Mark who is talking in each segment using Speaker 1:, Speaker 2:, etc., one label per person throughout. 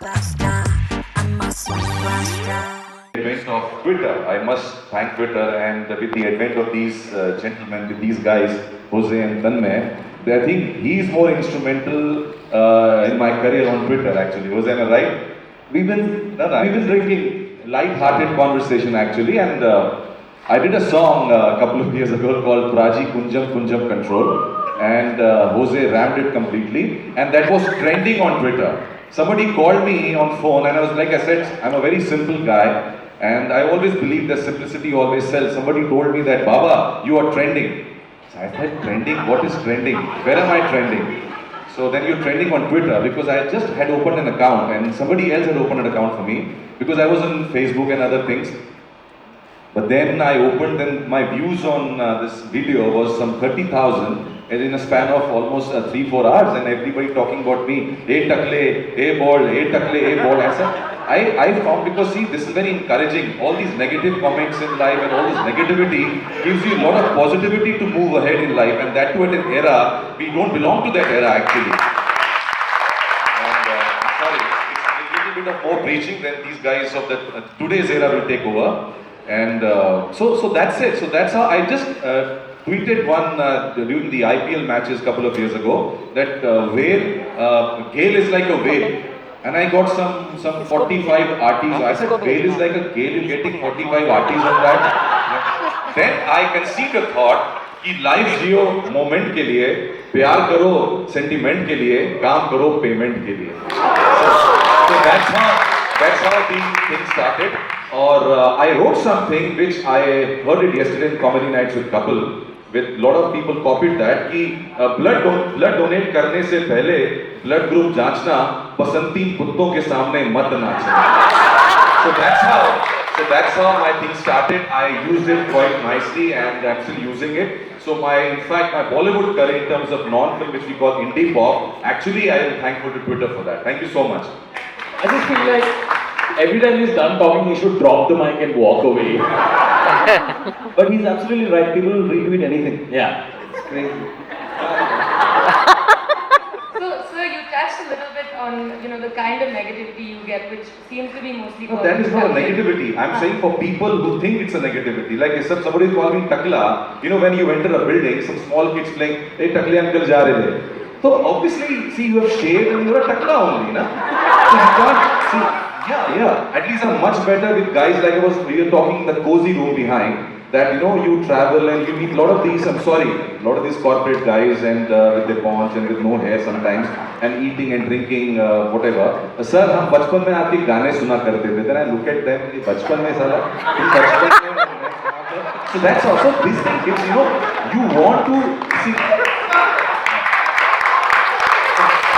Speaker 1: superstar. I'm a superstar.
Speaker 2: Advent of Twitter. I must thank Twitter, and with the advent of these gentlemen, with these guys, José and Tanmay, I think he's more instrumental in my career on Twitter. Actually, José, am I right? We've been drinking light-hearted conversation actually, and I did a song a couple of years ago called Praji Kunjam Kunjam Control, and José rammed it completely, and that was trending on Twitter. Somebody called me on phone, and I was like, I said, I'm a very simple guy. And I always believe that simplicity always sells. Somebody told me that, Baba, you are trending. So I said, trending? What is trending? Where am I trending? So then you're trending on Twitter, because I just had opened an account and somebody else had opened an account for me, because I was on Facebook and other things. But then I opened, then my views on this video was some 30,000, and in a span of almost 3-4 hours, and everybody talking about me, hey takle, hey bald, hey takle, hey bald. I found, because see, this is very encouraging. All these negative comments in life and all this negativity gives you a lot of positivity to move ahead in life, and that too at an era, we don't belong to that era actually. And I'm sorry, it's a little bit of more preaching than these guys of the today's era will take over. And so that's it. So that's how I just tweeted one during the IPL matches a couple of years ago that Gale is like a whale. And I got some 45 RTs. I said, Gale is like a Gale, you're getting 45 RTs on that. Then I conceived a thought कि life जियो moment के लिए, प्यार करो sentiment के लिए, काम करो payment के लिए. So that's how the thing started. Or I wrote something which I heard it yesterday in Comedy Nights with Couple, with lot of people copied that कि blood donate करने से पहले blood group जांचना, बसंती कुत्तों के सामने मत नाचना. So that's how my thing started. I used it quite nicely and I'm still using it. So in fact my Bollywood career in terms of non-film, which we call indie pop, actually I am thankful to Twitter for that. Thank you so much.
Speaker 3: I just feel like every time he's done talking, he should drop the mic and walk away.
Speaker 4: But he's absolutely right. People will retweet anything.
Speaker 3: Yeah.
Speaker 4: It's crazy.
Speaker 5: So you touched a little bit on, the kind of negativity you get, which seems to be mostly.
Speaker 2: No, that is not a negativity. I'm saying for people who think it's a negativity. Like if somebody is calling me takla, when you enter a building, some small kids playing, hey takle uncle ja rahe the. So obviously, see, you have shaved and you're a takla only, na? So you can't see. Yeah. At least I'm much better with guys like we were talking in the cozy room behind. That you travel and you meet a lot of these. I'm sorry, a lot of these corporate guys and with their ponch and with no hair sometimes, and eating and drinking whatever. Sir, हम बचपन में आपके गाने सुना करते थे. Then I look at them, ये बचपन में साला, So that's also this thing. It's you want to see.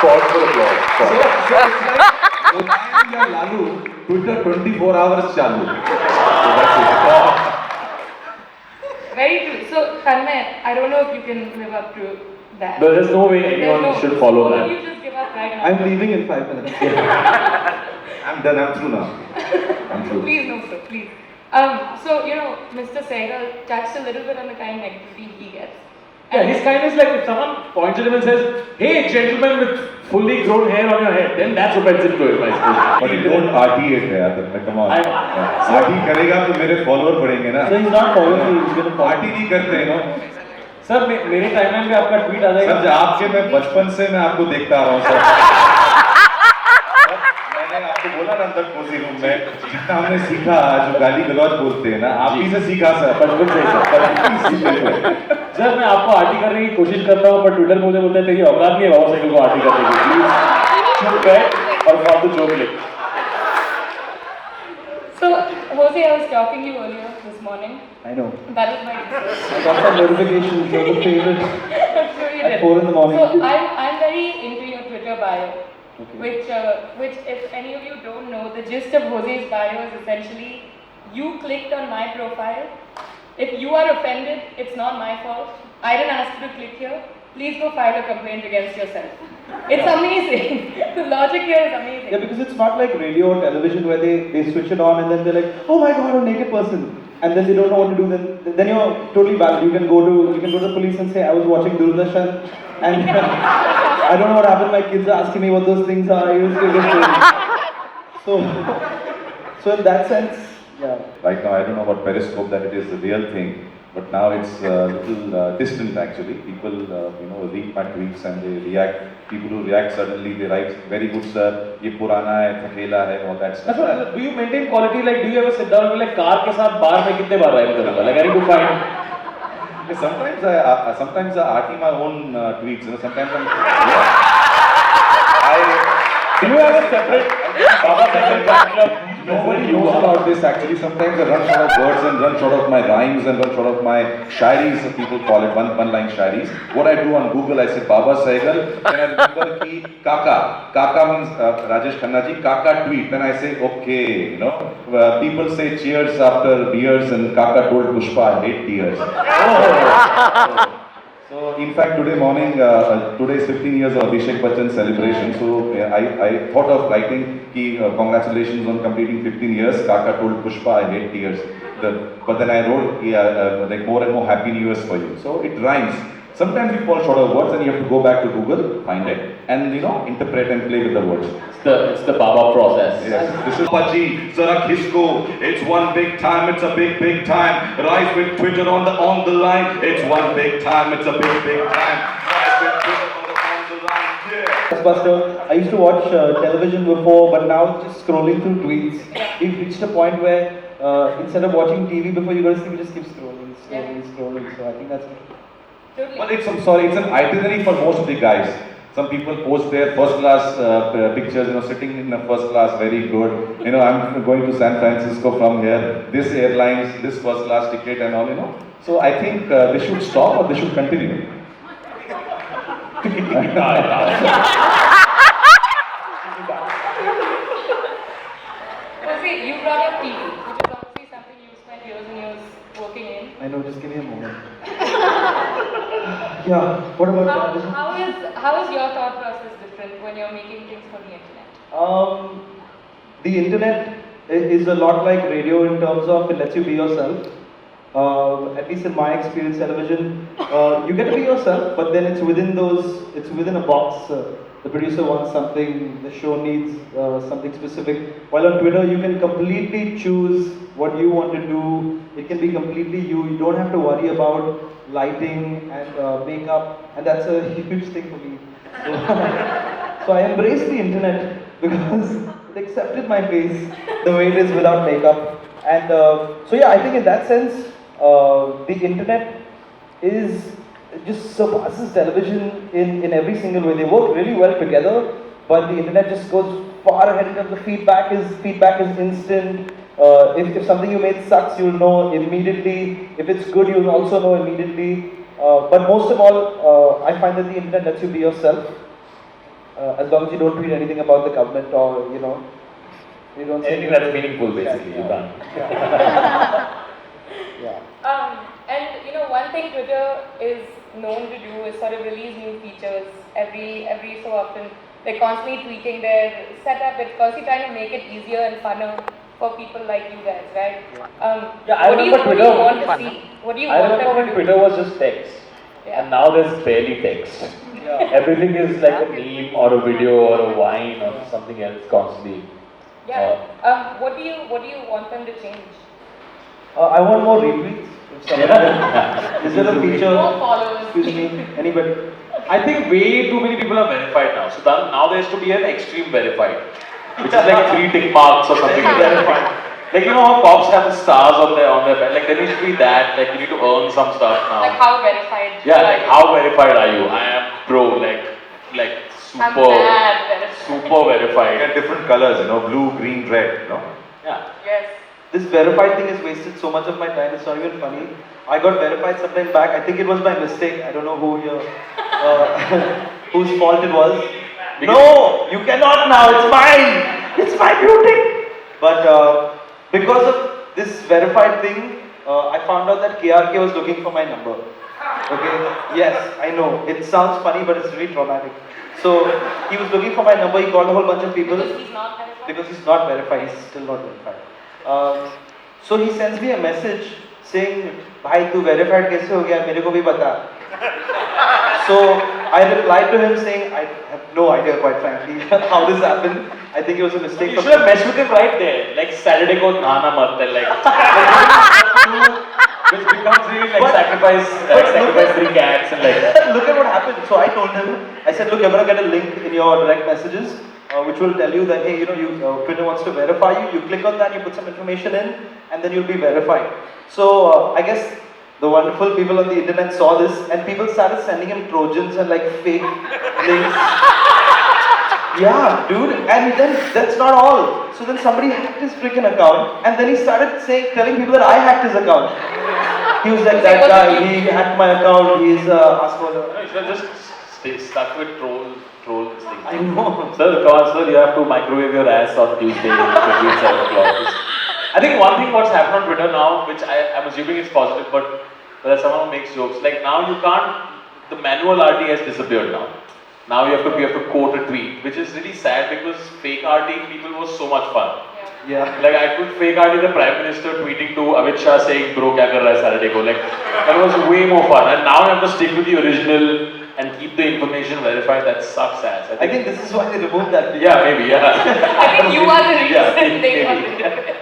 Speaker 2: Pause for applause. So it's like Mulayam ya Lalu, Twitter 24 hours chalu. So that's it.
Speaker 5: Very true. So Tanmay, I don't know if you can live up to that.
Speaker 3: But there's no way anyone should follow that.
Speaker 5: You just give up right now.
Speaker 4: I'm leaving in 5 minutes.
Speaker 2: I'm done. I'm through now. I'm through.
Speaker 5: Please, no, sir, please. So, Mr. Sehgal touched a little bit on the kind of negativity he gets.
Speaker 3: Yeah, his kindness, like if someone points at him and says, hey, gentleman with fully grown hair on your head, then that's offensive to him, I suppose.
Speaker 2: But you don't RT it, yaar. Come on. RT करेगा तो मेरे follower बढ़ेंगे ना.
Speaker 4: So he's not following me, he's going to follow.
Speaker 2: RT नहीं करते हैं ना.
Speaker 3: Sir मेरे टाइमलाइन पे आपका ट्वीट आ जाएगा.
Speaker 2: सर आपके मैं बचपन से मैं आपको देखता आ रहा हूँ सर. मैंने आपको बोला ना अंदर कोसी रूम में जितना हमने सीखा जो गाली गलौज बोलते हैं ना आप ही से सीखा सर.
Speaker 3: बचपन से सर. सर मैं आपको आरटी करने की कोशिश करता हूँ पर ट्विटर मुझे बोलते हैं तेरी औकात नहीं है बाबा साइकिल को आरटी करने की. प्लीज चुप बैठ और फालतू जोक ले.
Speaker 5: So, José, I was talking to you earlier this morning.
Speaker 4: I know.
Speaker 5: That was my
Speaker 4: I got some notifications from the favorite
Speaker 5: I'm sure you
Speaker 4: at
Speaker 5: did.
Speaker 4: 4 in the morning.
Speaker 5: So I'm very into your Twitter bio,
Speaker 4: Okay.
Speaker 5: which if any of you don't know, the gist of José's bio is essentially you clicked on my profile. If you are offended, it's not my fault. I didn't ask you to click here. Please go file a complaint against yourself. It's amazing. The logic here is amazing.
Speaker 4: Yeah, because it's not like radio or television where they switch it on and then they're like, oh my god, a naked person. And then they don't know what to do. Then you're totally valid. You can go to the police and say, I was watching Doordarshan and I don't know what happened. My kids are asking me what those things are. I used to So, so in that sense, yeah.
Speaker 2: Right now, I don't know about Periscope that it is the real thing, but now it's a little distant actually. People, read my tweets and they react. People who react suddenly, they write, "Very good, sir. ये पुराना है, थकेला है," all that stuff.
Speaker 3: Do you maintain quality? Like, do you ever sit down and be like, car के साथ बार में कितने बार rhyme करूँगा? Like, I need to find.
Speaker 2: Sometimes I arty my own tweets. Sometimes
Speaker 3: Do you have a separate Baba Sehgal fan club?
Speaker 2: Nobody knows about this actually. Sometimes I run short of words and run short of my rhymes and run short of my shairis, people call it, one-line shairis. What I do on Google, I say Baba Sehgal, then I remember ki Kaka. Kaka means Rajesh Khanna ji, Kaka tweet. Then I say, okay, people say cheers after beers and Kaka told Pushpa, I hate tears. So in fact today morning, today is 15 years of Abhishek Bachchan celebration. So I thought of writing ki congratulations on completing 15 years. Kaka told Pushpa, I hate tears. But then I wrote like more and more happy new years for you. So it rhymes. Sometimes you fall short of words and you have to go back to Google, find it, and interpret and play with the words.
Speaker 3: It's the Baba process.
Speaker 2: Yes. This is Paji, Zara Kisko. It's one big time, it's a big time. Rise with Twitter on the line. It's one big time, it's a big time. Rise with Twitter on the line. Yeah.
Speaker 4: Buster, I used to watch television before, but now just scrolling through tweets, we've reached a point where instead of watching TV before you go to sleep, you just keep scrolling. So I think that's it.
Speaker 2: Well, it's an itinerary for most of the guys. Some people post their first class pictures, sitting in a first class, very good. I'm going to San Francisco from here, this airlines, this first class ticket and all, So I think they should stop or they should continue.
Speaker 5: José, you brought up TV, which is obviously something you spent years and years working in.
Speaker 4: I know, just give me a moment. Yeah, what about television?
Speaker 5: How is your thought process different when you're making things for the internet?
Speaker 4: The internet is a lot like radio in terms of it lets you be yourself. At least in my experience, television, you get to be yourself, but then it's within a box. The producer wants something, the show needs something specific. While on Twitter, you can completely choose what you want to do. It can be completely you. You don't have to worry about lighting and makeup, and that's a huge thing for me. So I embrace the internet because it accepted my face the way it is without makeup. And so yeah, I think in that sense, the internet just surpasses television in every single way. They work really well together, but the internet just goes far ahead in terms of feedback is instant. If something you made sucks, you'll know immediately. If it's good, you'll also know immediately. But most of all, I find that the internet lets you be yourself. As long as you don't tweet anything about the government or, you don't say
Speaker 3: anything that's meaningful, basically, you can't.
Speaker 4: Yeah.
Speaker 5: And one thing Twitter is known to do is sort of release new features every so often. They're constantly tweaking their setup. They're constantly trying to make it easier and funner for people like you guys, right?
Speaker 3: I remember
Speaker 5: what do you want to see? What do you want them to do?
Speaker 3: I remember when Twitter was just text, and now there's barely text. Everything is like a meme or a video or a vine or something else constantly.
Speaker 5: Yeah. What do you want them to change?
Speaker 4: I want more retweets. Is there a feature?
Speaker 5: More followers.
Speaker 4: Excuse me, anybody?
Speaker 3: I think way too many people are verified now. So now there has to be an extreme verified, which is like 3 tick marks or something like that. Like how cops have the stars on their bed. Like there needs to be that. Like you need to earn some stuff now.
Speaker 5: Like how verified?
Speaker 3: Yeah, like how verified are you? I am pro. Like super verified.
Speaker 2: And different colors, blue, green, red,
Speaker 3: Yeah.
Speaker 5: Yes.
Speaker 4: This verified thing has wasted so much of my time, it's not even funny. I got verified some time back. I think it was by mistake. I don't know who here, whose fault it was. No, you cannot now. It's mine. It's my beauty. But because of this verified thing, I found out that KRK was looking for my number. Okay. Yes, I know. It sounds funny, but it's really traumatic. So he was looking for my number. He called a whole bunch of people.
Speaker 5: Because he's not verified?
Speaker 4: Because he's not verified. He's still not verified. So he sends me a message saying, "Bhai, tu verified kaise ho gaya? Mere ko bhi bata." So I replied to him saying, I have no idea, quite frankly, how this happened. I think it was a mistake.
Speaker 3: You should have messed with him right there. Like Saturday ko nahana mat hai, like which becomes really like sacrifice 3 cats and like.
Speaker 4: Look at what happened. So I told him, I said, look, you're gonna get a link in your direct messages, which will tell you that, hey, Twitter wants to verify you. You click on that, you put some information in, and then you'll be verified. So I guess the wonderful people on the internet saw this, and people started sending him Trojans and like fake links. Yeah, dude. And then that's not all. So then somebody hacked his freaking account, and then he started telling people that I hacked his account. He was like, that guy, he hacked my account, he's asshole.
Speaker 3: No, you should have just stay stuck with troll this thing.
Speaker 4: I know.
Speaker 3: Sir, come on, sir, you have to microwave your ass on Tuesday between 7 o'clock. I think one thing what's happened on Twitter now, which I'm assuming is positive, but there's someone who makes jokes. Like now you can't, the manual RT has disappeared now. Now you have to quote a tweet, which is really sad because fake RT people was so much fun.
Speaker 4: Yeah.
Speaker 3: Like I could fake RT the Prime Minister tweeting to Amit Shah saying, bro, kya kar raha hai Saturday ko? Like that was way more fun. And now I have to stick with the original and keep the information verified. That sucks ass.
Speaker 4: I think this is why they removed that video.
Speaker 3: Yeah, maybe, yeah.
Speaker 5: I think you are the reason
Speaker 3: Yeah,
Speaker 5: they got
Speaker 3: maybe.
Speaker 5: it.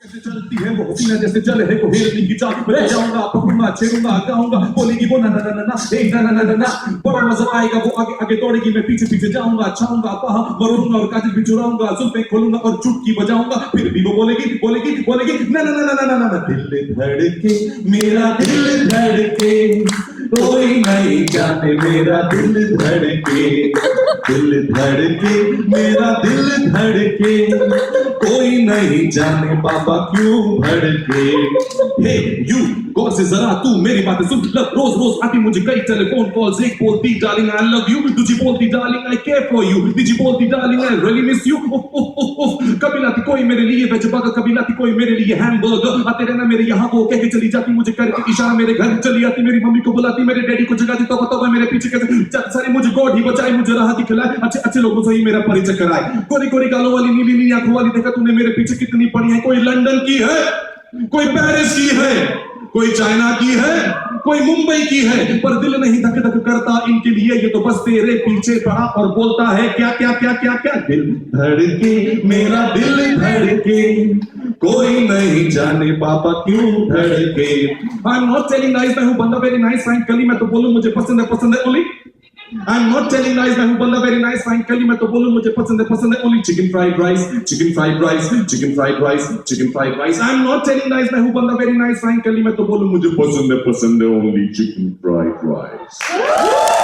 Speaker 6: जैसे चलती है वो हसीना जैसे चल है को हेलनी की चाल रह जाऊंगा पकड़ूंगा छेड़ूंगा गाऊंगा बोलेगी वो ना ना ना ना एक ना ना ना ना बड़ा मजा आएगा वो आगे आगे दौड़ेगी मैं पीछे पीछे जाऊंगा छाऊंगा पहा मरूंगा और काजल भी चुराऊंगा जुल्फें खोलूंगा और चुटकी बजाऊंगा फिर भी वो बोलेगी ना ना ना ना ना ना दिल धड़के मेरा दिल धड़के कोई नहीं जाने मेरा दिल धड़के मेरा दिल धड़के कोई नहीं जाने बाबा क्यों भड़के हे यू गौर से जरा तू मेरी बातें सुन रोज रोज आती मुझे कई टेलीफोन कॉल्स एक बोलती डार्लिंग आई लव यू दूसरी बोलती darling I care for you तीसरी बोलती darling I really miss you कभी लाती कोई मेरे लिए वेज बर्गर कभी लाती कोई मेरे लिए हैमबर्गर आते रहना मेरे यहाँ वो कह के चली जाती मुझे करके इशारा मेरे घर चली आती मेरी मम्मी को बुलाती मेरे डैडी को जगाती तो बताओ मेरे पीछे कैसे सारी मुझे गॉड ही बचाए मुझे राह दिखलाए अच्छे लोगों से ही मेरा परिचय कराए कोरी कोरी गालों वाली नीली नीली आंखों वाली देखा तूने मेरे पीछे कितनी पड़ी है कोई लंदन की है कोई पेरिस की है कोई चाइना की है कोई मुंबई की है पर दिल नहीं धक धक करता इनके लिए ये तो बस तेरे पीछे पड़ा और बोलता है क्या क्या क्या क्या क्या दिल धड़के मेरा दिल धड़के कोई नहीं जाने पापा क्यों धड़के I am not telling lies मैं हूं बंदा वेरी नाइस फ्रैंकली मैं तो बोलूं मुझे पसंद है only I am not telling lies मैं हूं बंदा वेरी नाइस फ्रैंकली मैं तो बोलूं मुझे पसंद है only chicken fried rice I am not telling lies मैं हूं बंदा वेरी नाइस फ्रैंकली मैं तो बोलूं मुझे पसंद है ओनली चिकन फ्राइड राइस